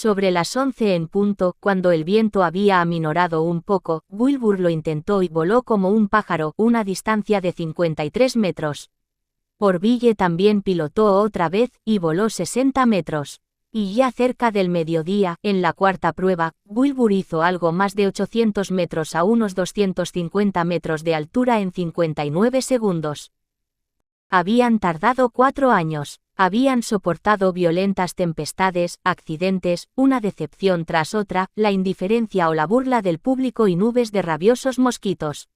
Sobre las 11 en punto, cuando el viento había aminorado un poco, Wilbur lo intentó y voló como un pájaro, una distancia de 53 metros. Orville también pilotó otra vez, y voló 60 metros. Y ya cerca del mediodía, en la cuarta prueba, Wilbur hizo algo más de 800 metros a unos 250 metros de altura en 59 segundos. Habían tardado 4 años, habían soportado violentas tempestades, accidentes, una decepción tras otra, la indiferencia o la burla del público y nubes de rabiosos mosquitos.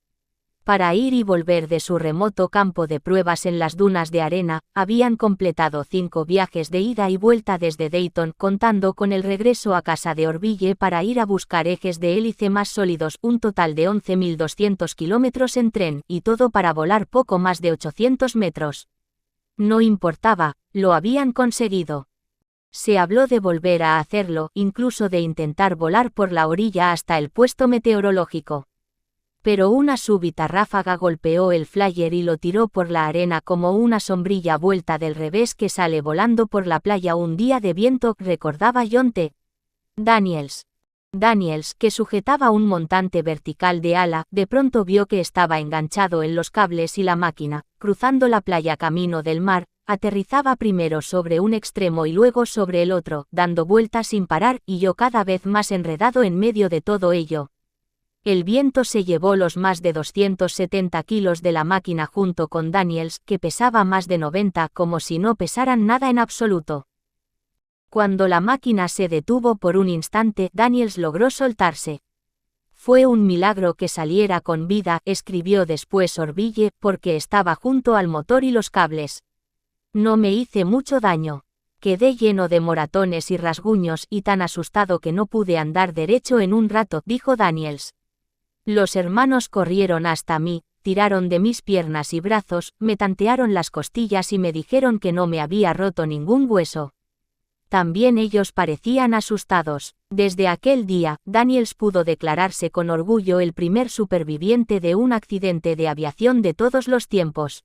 Para ir y volver de su remoto campo de pruebas en las dunas de arena, habían completado 5 viajes de ida y vuelta desde Dayton, contando con el regreso a casa de Orville para ir a buscar ejes de hélice más sólidos, un total de 11.200 kilómetros en tren, y todo para volar poco más de 800 metros. No importaba, lo habían conseguido. Se habló de volver a hacerlo, incluso de intentar volar por la orilla hasta el puesto meteorológico. Pero una súbita ráfaga golpeó el flyer y lo tiró por la arena como una sombrilla vuelta del revés que sale volando por la playa un día de viento, recordaba John T. Daniels. Daniels, que sujetaba un montante vertical de ala, de pronto vio que estaba enganchado en los cables y la máquina, cruzando la playa camino del mar, aterrizaba primero sobre un extremo y luego sobre el otro, dando vueltas sin parar, y yo cada vez más enredado en medio de todo ello. El viento se llevó los más de 270 kilos de la máquina junto con Daniels, que pesaba más de 90, como si no pesaran nada en absoluto. Cuando la máquina se detuvo por un instante, Daniels logró soltarse. Fue un milagro que saliera con vida, escribió después Orville, porque estaba junto al motor y los cables. No me hice mucho daño. Quedé lleno de moratones y rasguños y tan asustado que no pude andar derecho en un rato, dijo Daniels. Los hermanos corrieron hasta mí, tiraron de mis piernas y brazos, me tantearon las costillas y me dijeron que no me había roto ningún hueso. También ellos parecían asustados. Desde aquel día, Daniels pudo declararse con orgullo el primer superviviente de un accidente de aviación de todos los tiempos.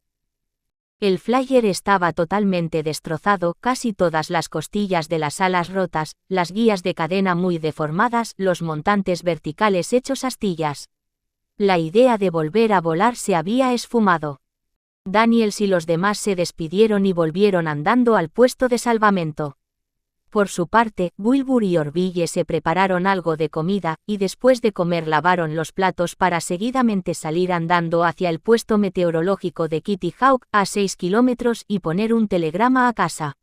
El flyer estaba totalmente destrozado, casi todas las costillas de las alas rotas, las guías de cadena muy deformadas, los montantes verticales hechos astillas. La idea de volver a volar se había esfumado. Daniels y los demás se despidieron y volvieron andando al puesto de salvamento. Por su parte, Wilbur y Orville se prepararon algo de comida, y después de comer lavaron los platos para seguidamente salir andando hacia el puesto meteorológico de Kitty Hawk, a 6 kilómetros, y poner un telegrama a casa.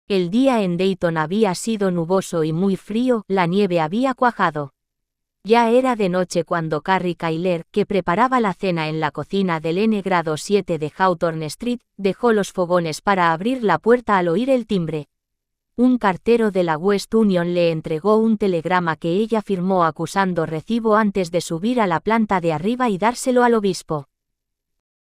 El día en Dayton había sido nuboso y muy frío, la nieve había cuajado. Ya era de noche cuando Carrie Kyler, que preparaba la cena en la cocina del N-7 de Hawthorne Street, dejó los fogones para abrir la puerta al oír el timbre. Un cartero de la West Union le entregó un telegrama que ella firmó acusando recibo antes de subir a la planta de arriba y dárselo al obispo.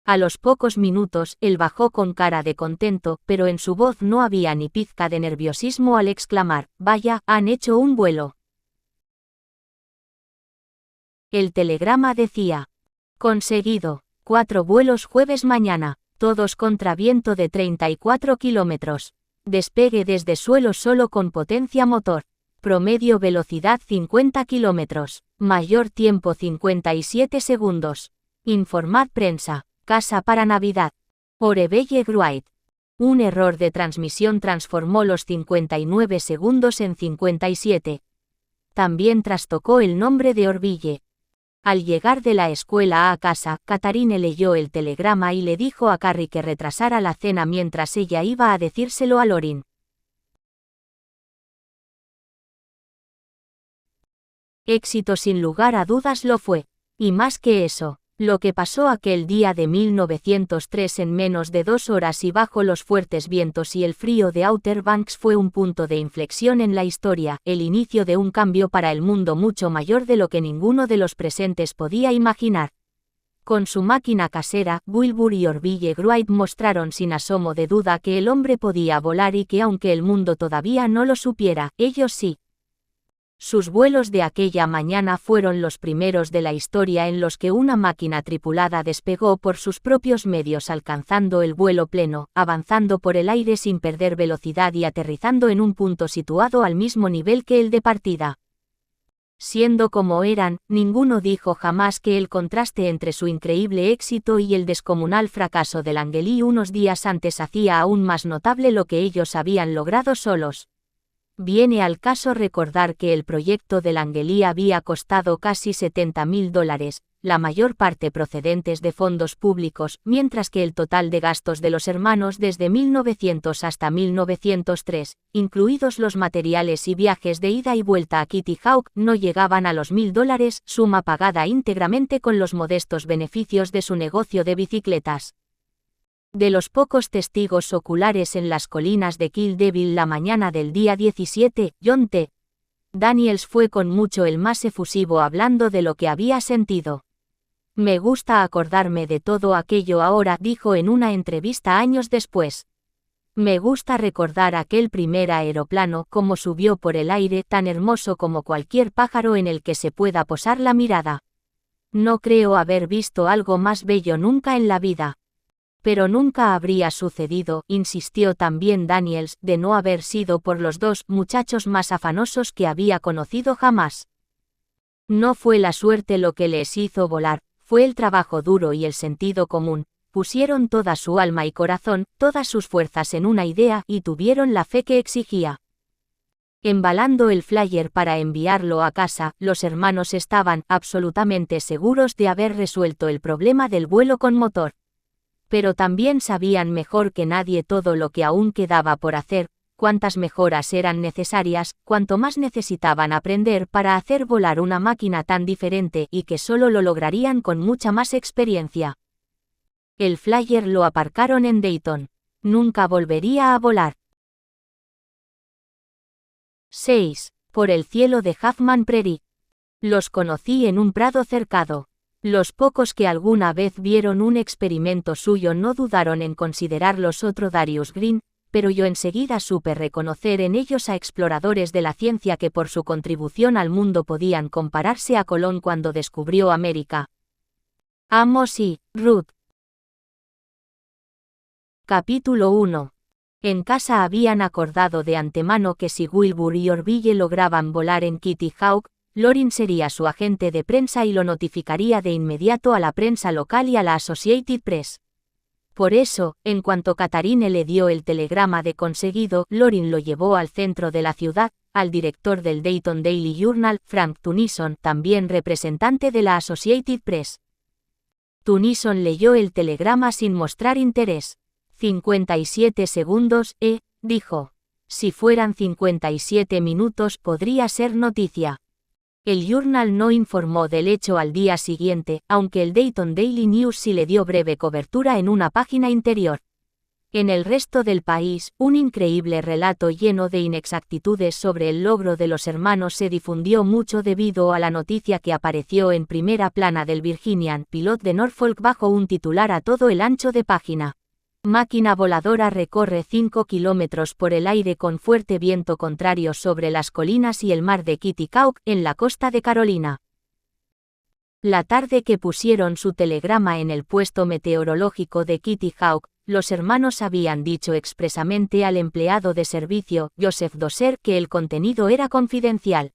A los pocos minutos, él bajó con cara de contento, pero en su voz no había ni pizca de nerviosismo al exclamar: «Vaya, han hecho un vuelo». El telegrama decía: «Conseguido. 4 vuelos jueves mañana, todos contra viento de 34 kilómetros. Despegue desde suelo solo con potencia motor. Promedio velocidad 50 kilómetros. Mayor tiempo 57 segundos. Informad prensa. Casa para Navidad. Orville Wright». Un error de transmisión transformó los 59 segundos en 57. También trastocó el nombre de Orville. Al llegar de la escuela a casa, Catherine leyó el telegrama y le dijo a Carrie que retrasara la cena mientras ella iba a decírselo a Lorin. Éxito sin lugar a dudas lo fue. Y más que eso, lo que pasó aquel día de 1903 en menos de 2 horas y bajo los fuertes vientos y el frío de Outer Banks fue un punto de inflexión en la historia, el inicio de un cambio para el mundo mucho mayor de lo que ninguno de los presentes podía imaginar. Con su máquina casera, Wilbur y Orville Wright mostraron sin asomo de duda que el hombre podía volar y que aunque el mundo todavía no lo supiera, ellos sí. Sus vuelos de aquella mañana fueron los primeros de la historia en los que una máquina tripulada despegó por sus propios medios alcanzando el vuelo pleno, avanzando por el aire sin perder velocidad y aterrizando en un punto situado al mismo nivel que el de partida. Siendo como eran, ninguno dijo jamás que el contraste entre su increíble éxito y el descomunal fracaso del Langley unos días antes hacía aún más notable lo que ellos habían logrado solos. Viene al caso recordar que el proyecto del Langley había costado casi $70.000, la mayor parte procedentes de fondos públicos, mientras que el total de gastos de los hermanos desde 1900 hasta 1903, incluidos los materiales y viajes de ida y vuelta a Kitty Hawk, no llegaban a los $1.000, suma pagada íntegramente con los modestos beneficios de su negocio de bicicletas. De los pocos testigos oculares en las colinas de Kill Devil la mañana del día 17, John T. Daniels fue con mucho el más efusivo hablando de lo que había sentido. Me gusta acordarme de todo aquello ahora, dijo en una entrevista años después. Me gusta recordar aquel primer aeroplano, cómo subió por el aire, tan hermoso como cualquier pájaro en el que se pueda posar la mirada. No creo haber visto algo más bello nunca en la vida. Pero nunca habría sucedido, insistió también Daniels, de no haber sido por los dos muchachos más afanosos que había conocido jamás. No fue la suerte lo que les hizo volar, fue el trabajo duro y el sentido común. Pusieron toda su alma y corazón, todas sus fuerzas en una idea y tuvieron la fe que exigía. Embalando el flyer para enviarlo a casa, los hermanos estaban absolutamente seguros de haber resuelto el problema del vuelo con motor. Pero también sabían mejor que nadie todo lo que aún quedaba por hacer, cuántas mejoras eran necesarias, cuánto más necesitaban aprender para hacer volar una máquina tan diferente y que solo lo lograrían con mucha más experiencia. El flyer lo aparcaron en Dayton. Nunca volvería a volar. 6. Por el cielo de Huffman Prairie. Los conocí en un prado cercado. Los pocos que alguna vez vieron un experimento suyo no dudaron en considerarlos otro Darius Green, pero yo enseguida supe reconocer en ellos a exploradores de la ciencia que por su contribución al mundo podían compararse a Colón cuando descubrió América. Amos y Ruth. Capítulo 1. En casa habían acordado de antemano que si Wilbur y Orville lograban volar en Kitty Hawk, Lorin sería su agente de prensa y lo notificaría de inmediato a la prensa local y a la Associated Press. Por eso, en cuanto Catharine le dio el telegrama de conseguido, Lorin lo llevó al centro de la ciudad, al director del Dayton Daily Journal, Frank Tunison, también representante de la Associated Press. Tunison leyó el telegrama sin mostrar interés. 57 segundos, dijo. Si fueran 57 minutos podría ser noticia. El Journal no informó del hecho al día siguiente, aunque el Dayton Daily News sí le dio breve cobertura en una página interior. En el resto del país, un increíble relato lleno de inexactitudes sobre el logro de los hermanos se difundió mucho debido a la noticia que apareció en primera plana del Virginian Pilot de Norfolk bajo un titular a todo el ancho de página. Máquina voladora recorre 5 kilómetros por el aire con fuerte viento contrario sobre las colinas y el mar de Kitty Hawk, en la costa de Carolina. La tarde que pusieron su telegrama en el puesto meteorológico de Kitty Hawk, los hermanos habían dicho expresamente al empleado de servicio, Joseph Doser, que el contenido era confidencial.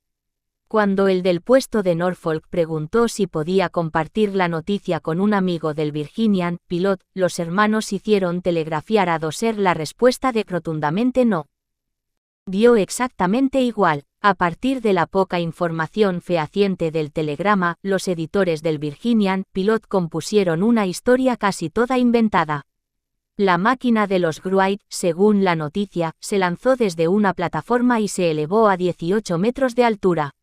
Cuando el del puesto de Norfolk preguntó si podía compartir la noticia con un amigo del Virginian Pilot, los hermanos hicieron telegrafiar a Doser la respuesta de rotundamente no. Dio exactamente igual. A partir de la poca información fehaciente del telegrama, los editores del Virginian Pilot compusieron una historia casi toda inventada. La máquina de los Wright, según la noticia, se lanzó desde una plataforma y se elevó a 18 metros de altura.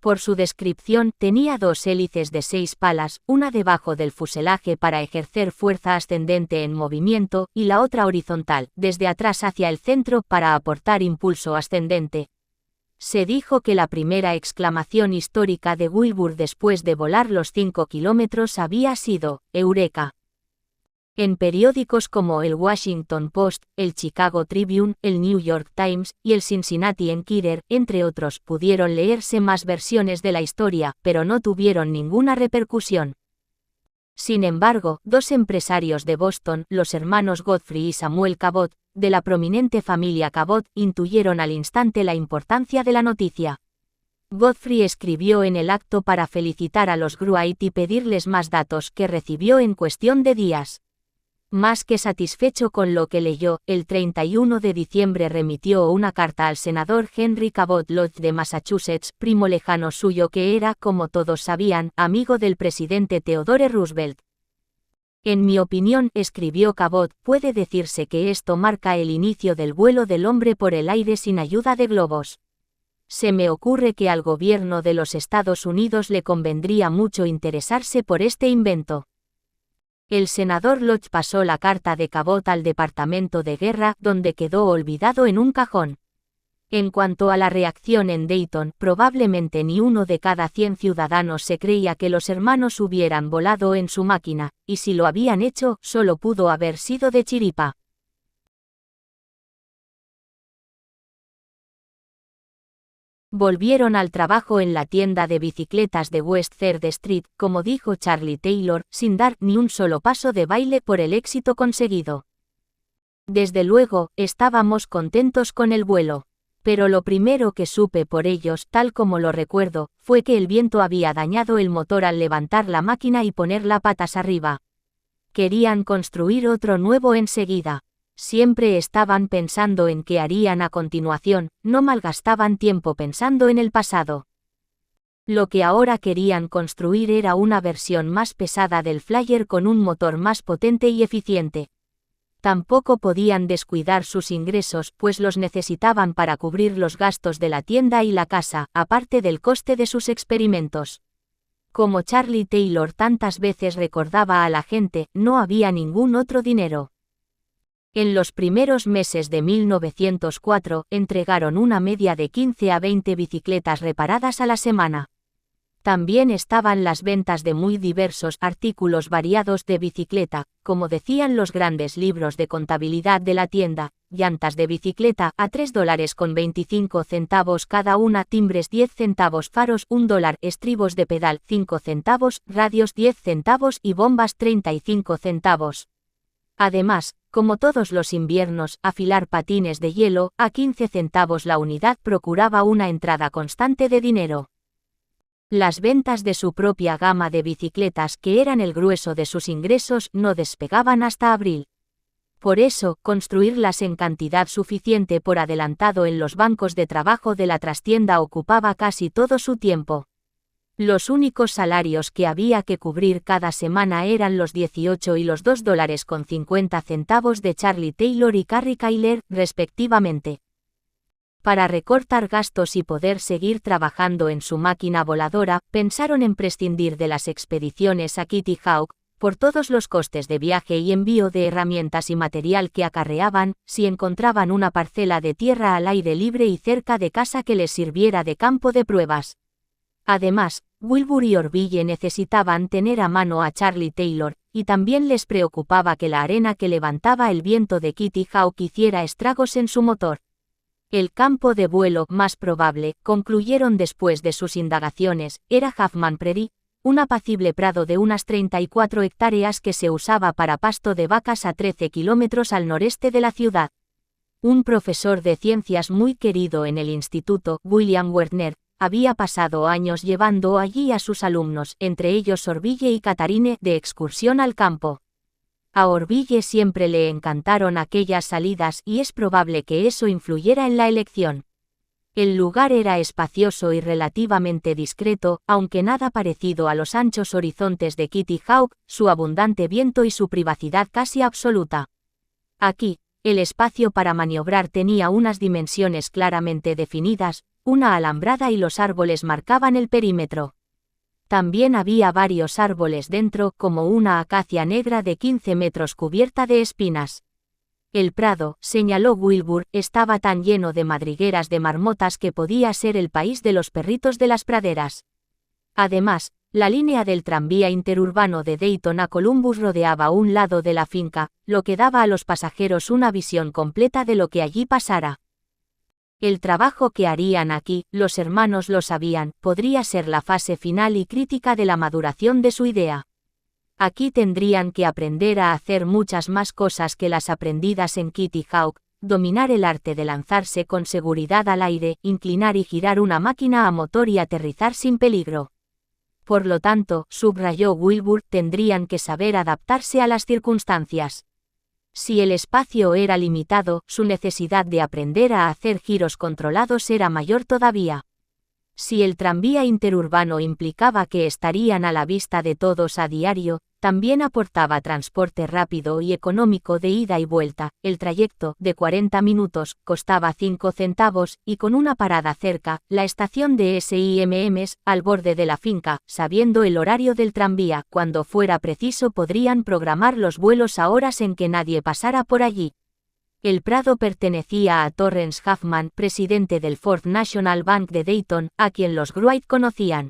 Por su descripción, tenía dos hélices de 6 palas, una debajo del fuselaje para ejercer fuerza ascendente en movimiento, y la otra horizontal, desde atrás hacia el centro para aportar impulso ascendente. Se dijo que la primera exclamación histórica de Wilbur después de volar los 5 kilómetros había sido, ¡Eureka! En periódicos como el Washington Post, el Chicago Tribune, el New York Times y el Cincinnati Enquirer, entre otros, pudieron leerse más versiones de la historia, pero no tuvieron ninguna repercusión. Sin embargo, dos empresarios de Boston, los hermanos Godfrey y Samuel Cabot, de la prominente familia Cabot, intuyeron al instante la importancia de la noticia. Godfrey escribió en el acto para felicitar a los Wright y pedirles más datos que recibió en cuestión de días. Más que satisfecho con lo que leyó, el 31 de diciembre remitió una carta al senador Henry Cabot Lodge de Massachusetts, primo lejano suyo que era, como todos sabían, amigo del presidente Theodore Roosevelt. En mi opinión, escribió Cabot, puede decirse que esto marca el inicio del vuelo del hombre por el aire sin ayuda de globos. Se me ocurre que al gobierno de los Estados Unidos le convendría mucho interesarse por este invento. El senador Lodge pasó la carta de Cabot al Departamento de Guerra, donde quedó olvidado en un cajón. En cuanto a la reacción en Dayton, probablemente ni uno de cada 100 ciudadanos se creía que los hermanos hubieran volado en su máquina, y si lo habían hecho, solo pudo haber sido de chiripa. Volvieron al trabajo en la tienda de bicicletas de West Third Street, como dijo Charlie Taylor, sin dar ni un solo paso de baile por el éxito conseguido. Desde luego, estábamos contentos con el vuelo. Pero lo primero que supe por ellos, tal como lo recuerdo, fue que el viento había dañado el motor al levantar la máquina y ponerla patas arriba. Querían construir otro nuevo enseguida. Siempre estaban pensando en qué harían a continuación, no malgastaban tiempo pensando en el pasado. Lo que ahora querían construir era una versión más pesada del Flyer con un motor más potente y eficiente. Tampoco podían descuidar sus ingresos, pues los necesitaban para cubrir los gastos de la tienda y la casa, aparte del coste de sus experimentos. Como Charlie Taylor tantas veces recordaba a la gente, no había ningún otro dinero. En los primeros meses de 1904, entregaron una media de 15 a 20 bicicletas reparadas a la semana. También estaban las ventas de muy diversos artículos variados de bicicleta, como decían los grandes libros de contabilidad de la tienda: llantas de bicicleta a $3.25 cada una, timbres 10 centavos, faros $1, estribos de pedal 5 centavos, radios 10 centavos y bombas 35 centavos. Además, como todos los inviernos, afilar patines de hielo, a 15 centavos la unidad, procuraba una entrada constante de dinero. Las ventas de su propia gama de bicicletas, que eran el grueso de sus ingresos, no despegaban hasta abril. Por eso, construirlas en cantidad suficiente por adelantado en los bancos de trabajo de la trastienda ocupaba casi todo su tiempo. Los únicos salarios que había que cubrir cada semana eran los 18 y los $2.50 de Charlie Taylor y Carrie Kyler, respectivamente. Para recortar gastos y poder seguir trabajando en su máquina voladora, pensaron en prescindir de las expediciones a Kitty Hawk, por todos los costes de viaje y envío de herramientas y material que acarreaban, si encontraban una parcela de tierra al aire libre y cerca de casa que les sirviera de campo de pruebas. Además, Wilbur y Orville necesitaban tener a mano a Charlie Taylor, y también les preocupaba que la arena que levantaba el viento de Kitty Hawk hiciera estragos en su motor. El campo de vuelo más probable, concluyeron después de sus indagaciones, era Huffman Prairie, un apacible prado de unas 34 hectáreas que se usaba para pasto de vacas a 13 kilómetros al noreste de la ciudad. Un profesor de ciencias muy querido en el instituto, William Werner, había pasado años llevando allí a sus alumnos, entre ellos Orville y Catharine, de excursión al campo. A Orville siempre le encantaron aquellas salidas y es probable que eso influyera en la elección. El lugar era espacioso y relativamente discreto, aunque nada parecido a los anchos horizontes de Kitty Hawk, su abundante viento y su privacidad casi absoluta. Aquí, el espacio para maniobrar tenía unas dimensiones claramente definidas, una alambrada y los árboles marcaban el perímetro. También había varios árboles dentro, como una acacia negra de 15 metros cubierta de espinas. El prado, señaló Wilbur, estaba tan lleno de madrigueras de marmotas que podía ser el país de los perritos de las praderas. Además, La línea del tranvía interurbano de Dayton a Columbus rodeaba un lado de la finca, lo que daba a los pasajeros una visión completa de lo que allí pasara. El trabajo que harían aquí, los hermanos lo sabían, podría ser la fase final y crítica de la maduración de su idea. Aquí tendrían que aprender a hacer muchas más cosas que las aprendidas en Kitty Hawk, dominar el arte de lanzarse con seguridad al aire, inclinar y girar una máquina a motor y aterrizar sin peligro. Por lo tanto, subrayó Wilbur, tendrían que saber adaptarse a las circunstancias. Si el espacio era limitado, su necesidad de aprender a hacer giros controlados era mayor todavía. Si el tranvía interurbano implicaba que estarían a la vista de todos a diario, también aportaba transporte rápido y económico de ida y vuelta. El trayecto, de 40 minutos, costaba 5 centavos, y con una parada cerca, la estación de SIMMs, al borde de la finca, sabiendo el horario del tranvía, cuando fuera preciso podrían programar los vuelos a horas en que nadie pasara por allí. El prado pertenecía a Torrence Huffman, presidente del Fourth National Bank de Dayton, a quien los Wright conocían.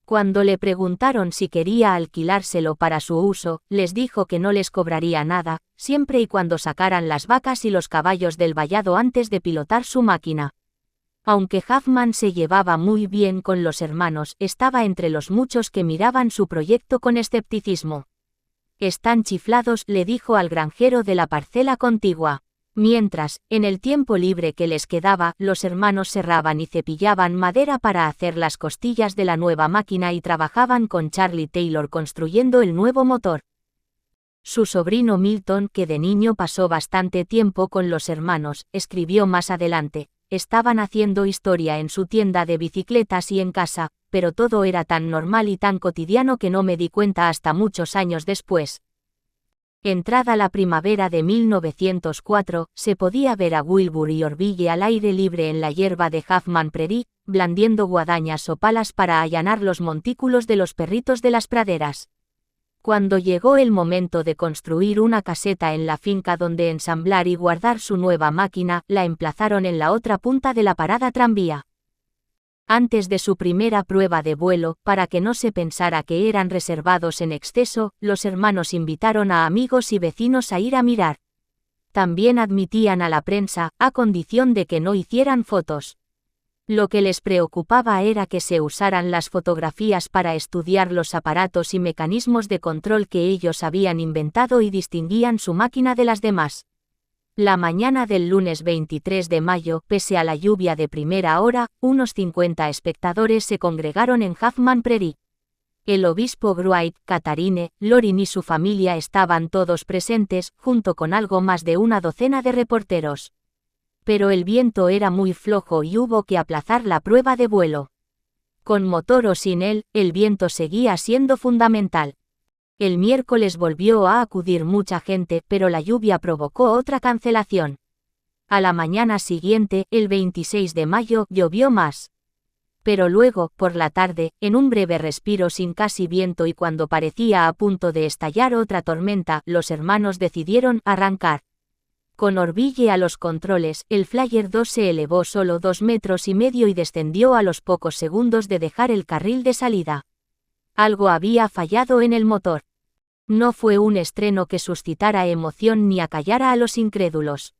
Cuando le preguntaron si quería alquilárselo para su uso, les dijo que no les cobraría nada, siempre y cuando sacaran las vacas y los caballos del vallado antes de pilotar su máquina. Aunque Huffman se llevaba muy bien con los hermanos, estaba entre los muchos que miraban su proyecto con escepticismo. «Están chiflados», le dijo al granjero de la parcela contigua. Mientras, en el tiempo libre que les quedaba, los hermanos serraban y cepillaban madera para hacer las costillas de la nueva máquina y trabajaban con Charlie Taylor construyendo el nuevo motor. Su sobrino Milton, que de niño pasó bastante tiempo con los hermanos, escribió más adelante: «Estaban haciendo historia en su tienda de bicicletas y en casa, pero todo era tan normal y tan cotidiano que no me di cuenta hasta muchos años después». Entrada la primavera de 1904, se podía ver a Wilbur y Orville al aire libre en la hierba de Huffman Prairie, blandiendo guadañas o palas para allanar los montículos de los perritos de las praderas. Cuando llegó el momento de construir una caseta en la finca donde ensamblar y guardar su nueva máquina, la emplazaron en la otra punta de la parada tranvía. Antes de su primera prueba de vuelo, para que no se pensara que eran reservados en exceso, los hermanos invitaron a amigos y vecinos a ir a mirar. También admitían a la prensa, a condición de que no hicieran fotos. Lo que les preocupaba era que se usaran las fotografías para estudiar los aparatos y mecanismos de control que ellos habían inventado y distinguían su máquina de las demás. La mañana del lunes 23 de mayo, pese a la lluvia de primera hora, unos 50 espectadores se congregaron en Huffman Prairie. El obispo Wright, Catharine, Lorin y su familia estaban todos presentes, junto con algo más de una docena de reporteros. Pero el viento era muy flojo y hubo que aplazar la prueba de vuelo. Con motor o sin él, el viento seguía siendo fundamental. El miércoles volvió a acudir mucha gente, pero la lluvia provocó otra cancelación. A la mañana siguiente, el 26 de mayo, llovió más. Pero luego, por la tarde, en un breve respiro sin casi viento y cuando parecía a punto de estallar otra tormenta, los hermanos decidieron arrancar. Con Orville a los controles, el Flyer 2 se elevó solo 2,5 metros y descendió a los pocos segundos de dejar el carril de salida. Algo había fallado en el motor. No fue un estreno que suscitara emoción ni acallara a los incrédulos.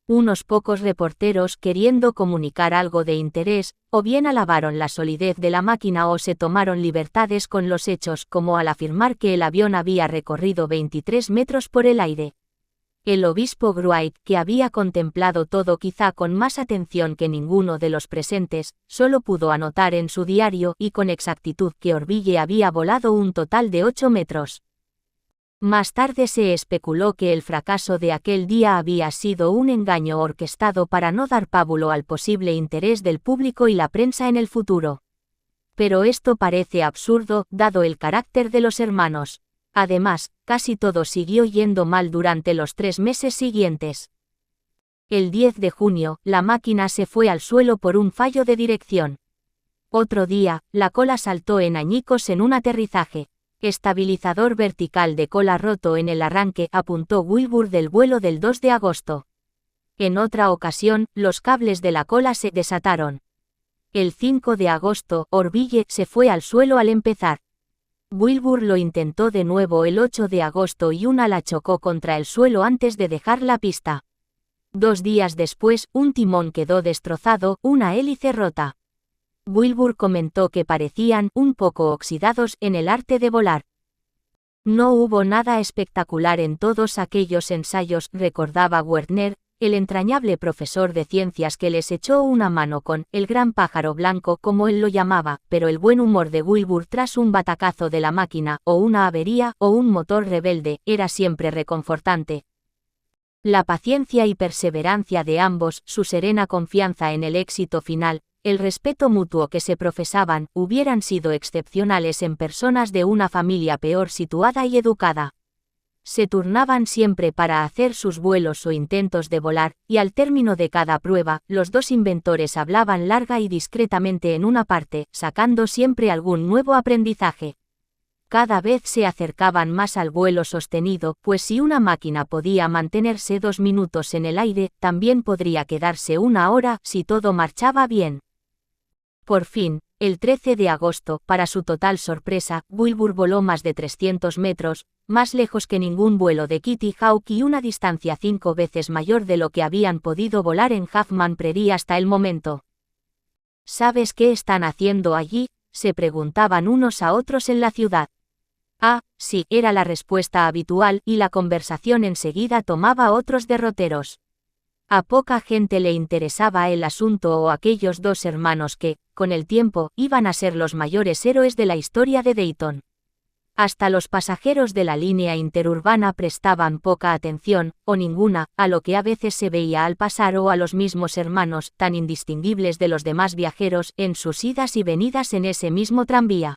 Unos pocos reporteros, queriendo comunicar algo de interés, o bien alabaron la solidez de la máquina o se tomaron libertades con los hechos, como al afirmar que el avión había recorrido 23 metros por el aire. El obispo Wright, que había contemplado todo quizá con más atención que ninguno de los presentes, solo pudo anotar en su diario y con exactitud que Orville había volado un total de 8 metros. Más tarde se especuló que el fracaso de aquel día había sido un engaño orquestado para no dar pábulo al posible interés del público y la prensa en el futuro. Pero esto parece absurdo, dado el carácter de los hermanos. Además, casi todo siguió yendo mal durante los 3 meses siguientes. El 10 de junio, la máquina se fue al suelo por un fallo de dirección. Otro día, la cola saltó en añicos en un aterrizaje. Estabilizador vertical de cola roto en el arranque, apuntó Wilbur del vuelo del 2 de agosto. En otra ocasión, los cables de la cola se desataron. El 5 de agosto, Orville se fue al suelo al empezar. Wilbur lo intentó de nuevo el 8 de agosto y un ala chocó contra el suelo antes de dejar la pista. 2 días después, un timón quedó destrozado, una hélice rota. Wilbur comentó que parecían un poco oxidados en el arte de volar. No hubo nada espectacular en todos aquellos ensayos, recordaba Werner, el entrañable profesor de ciencias que les echó una mano con el gran pájaro blanco como él lo llamaba, pero el buen humor de Wilbur tras un batacazo de la máquina, o una avería, o un motor rebelde, era siempre reconfortante. La paciencia y perseverancia de ambos, su serena confianza en el éxito final, el respeto mutuo que se profesaban, hubieran sido excepcionales en personas de una familia peor situada y educada. Se turnaban siempre para hacer sus vuelos o intentos de volar, y al término de cada prueba, los dos inventores hablaban larga y discretamente en una parte, sacando siempre algún nuevo aprendizaje. Cada vez se acercaban más al vuelo sostenido, pues si una máquina podía mantenerse 2 minutos en el aire, también podría quedarse 1 hora, si todo marchaba bien. Por fin, el 13 de agosto, para su total sorpresa, Wilbur voló más de 300 metros, más lejos que ningún vuelo de Kitty Hawk y una distancia 5 veces mayor de lo que habían podido volar en Huffman Prairie hasta el momento. ¿Sabes qué están haciendo allí?, se preguntaban unos a otros en la ciudad. Ah, sí, era la respuesta habitual, y la conversación enseguida tomaba otros derroteros. A poca gente le interesaba el asunto o aquellos 2 hermanos que, con el tiempo, iban a ser los mayores héroes de la historia de Dayton. Hasta los pasajeros de la línea interurbana prestaban poca atención, o ninguna, a lo que a veces se veía al pasar o a los mismos hermanos, tan indistinguibles de los demás viajeros, en sus idas y venidas en ese mismo tranvía.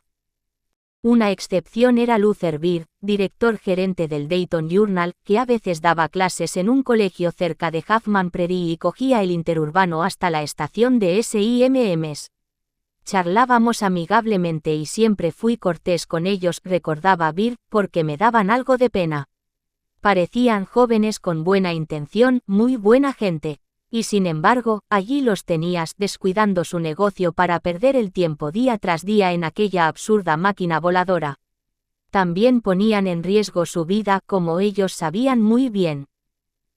Una excepción era Luther Beer, director gerente del Dayton Journal, que a veces daba clases en un colegio cerca de Huffman Prairie y cogía el interurbano hasta la estación de SIMMs. Charlábamos amigablemente y siempre fui cortés con ellos, recordaba Beer, porque me daban algo de pena. Parecían jóvenes con buena intención, muy buena gente. Y sin embargo, allí los tenías descuidando su negocio para perder el tiempo día tras día en aquella absurda máquina voladora. También ponían en riesgo su vida, como ellos sabían muy bien.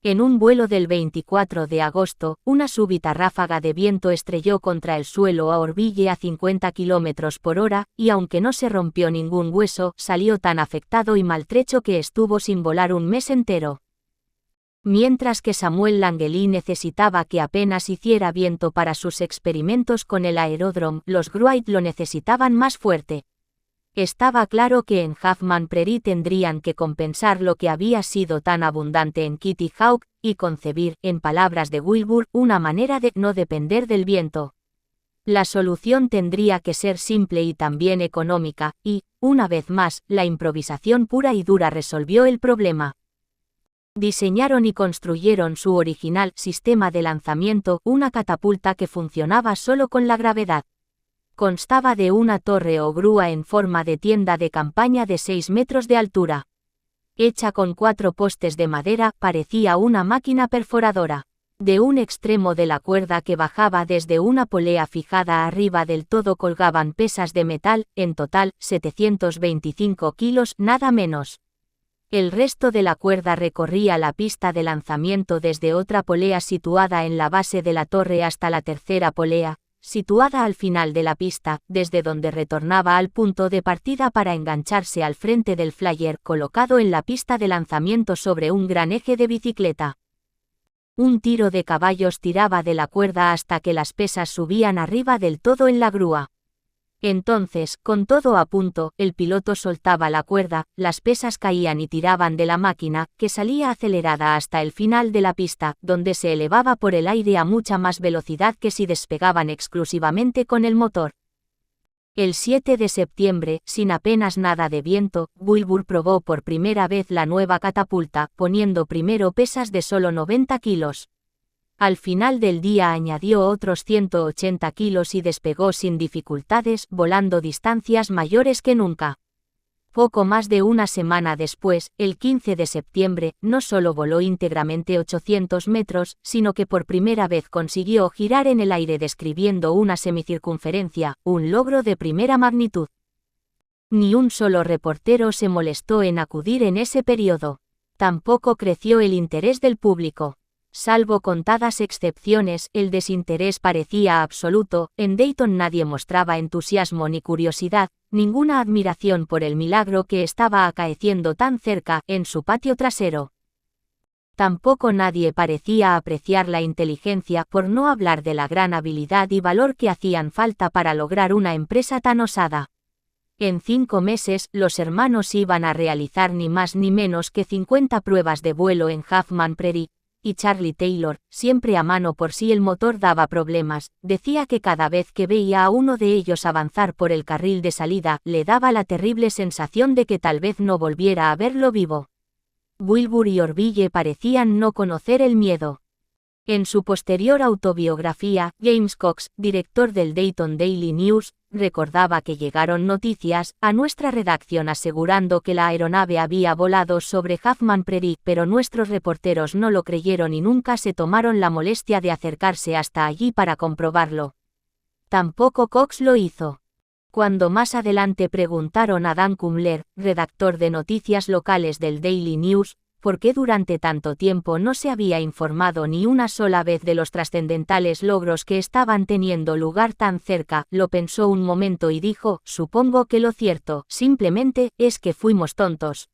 En un vuelo del 24 de agosto, una súbita ráfaga de viento estrelló contra el suelo a Orville a 50 km por hora, y aunque no se rompió ningún hueso, salió tan afectado y maltrecho que estuvo sin volar un mes entero. Mientras que Samuel Langley necesitaba que apenas hiciera viento para sus experimentos con el aeródromo, los Wright lo necesitaban más fuerte. Estaba claro que en Huffman Prairie tendrían que compensar lo que había sido tan abundante en Kitty Hawk, y concebir, en palabras de Wilbur, una manera de no depender del viento. La solución tendría que ser simple y también económica, y, una vez más, la improvisación pura y dura resolvió el problema. Diseñaron y construyeron su original sistema de lanzamiento, una catapulta que funcionaba solo con la gravedad. Constaba de una torre o grúa en forma de tienda de campaña de 6 metros de altura. Hecha con 4 postes de madera, parecía una máquina perforadora. De un extremo de la cuerda que bajaba desde una polea fijada arriba del todo colgaban pesas de metal, en total, 725 kilos, nada menos. El resto de la cuerda recorría la pista de lanzamiento desde otra polea situada en la base de la torre hasta la tercera polea, situada al final de la pista, desde donde retornaba al punto de partida para engancharse al frente del flyer colocado en la pista de lanzamiento sobre un gran eje de bicicleta. Un tiro de caballos tiraba de la cuerda hasta que las pesas subían arriba del todo en la grúa. Entonces, con todo a punto, el piloto soltaba la cuerda, las pesas caían y tiraban de la máquina, que salía acelerada hasta el final de la pista, donde se elevaba por el aire a mucha más velocidad que si despegaban exclusivamente con el motor. El 7 de septiembre, sin apenas nada de viento, Wilbur probó por primera vez la nueva catapulta, poniendo primero pesas de solo 90 kilos. Al final del día añadió otros 180 kilos y despegó sin dificultades, volando distancias mayores que nunca. Poco más de una semana después, el 15 de septiembre, no solo voló íntegramente 800 metros, sino que por primera vez consiguió girar en el aire describiendo una semicircunferencia, un logro de primera magnitud. Ni un solo reportero se molestó en acudir en ese periodo. Tampoco creció el interés del público. Salvo contadas excepciones, el desinterés parecía absoluto. En Dayton nadie mostraba entusiasmo ni curiosidad, ninguna admiración por el milagro que estaba acaeciendo tan cerca, en su patio trasero. Tampoco nadie parecía apreciar la inteligencia, por no hablar de la gran habilidad y valor que hacían falta para lograr una empresa tan osada. En 5 meses, los hermanos iban a realizar ni más ni menos que 50 pruebas de vuelo en Huffman Prairie, y Charlie Taylor, siempre a mano por si el motor daba problemas, decía que cada vez que veía a uno de ellos avanzar por el carril de salida, le daba la terrible sensación de que tal vez no volviera a verlo vivo. Wilbur y Orville parecían no conocer el miedo. En su posterior autobiografía, James Cox, director del Dayton Daily News, recordaba que llegaron noticias a nuestra redacción asegurando que la aeronave había volado sobre Huffman Prairie, pero nuestros reporteros no lo creyeron y nunca se tomaron la molestia de acercarse hasta allí para comprobarlo. Tampoco Cox lo hizo. Cuando más adelante preguntaron a Dan Kumler, redactor de noticias locales del Daily News, por qué durante tanto tiempo no se había informado ni una sola vez de los trascendentales logros que estaban teniendo lugar tan cerca, lo pensó un momento y dijo: supongo que lo cierto, simplemente, es que fuimos tontos.